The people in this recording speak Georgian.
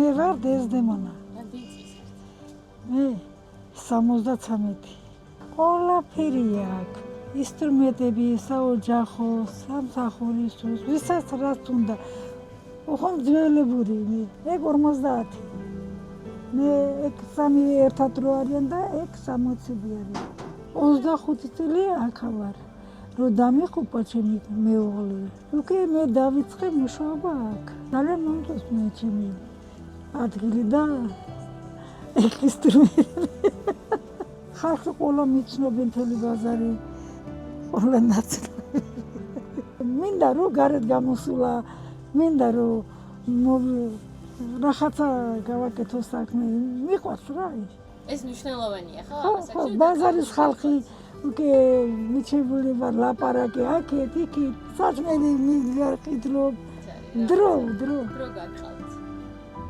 მე ვარ დეზდემონა. მე 73. ყველაფერი აქვს. ინსტრუმენტები, საოჯახო, სამსახურისთვის, ვისაც რაც უნდა. ოღონდ ძველებური მე 50. მე 3 ერთად რო არიან და 60 არიან. 25 წელი აქ ვარ. რო დამიყუპა ჩემი მეუღლე. უკვე მე დავიწყე მუშაობა აქ. ძალიან მომწონს მე ჩემი ადგილი და ინსტრუმენტები. ხალხი ყველა მიცნობენ მთელი ბაზარი, ყველა ნაცნობი. მინდა რომ გარეთ გამოსულა, მინდა რომ რაღაცა გავაკეთო საქმე, მიყვარს რა ის. ეს მნიშვნელოვანია ხო? ხო, ბაზარის ხალხი უკვე მიჩებული ვარ ლაპარაკი აქეთ, იქით, საჭმელი მიგარყიდლობ. დრო გაგყავთ.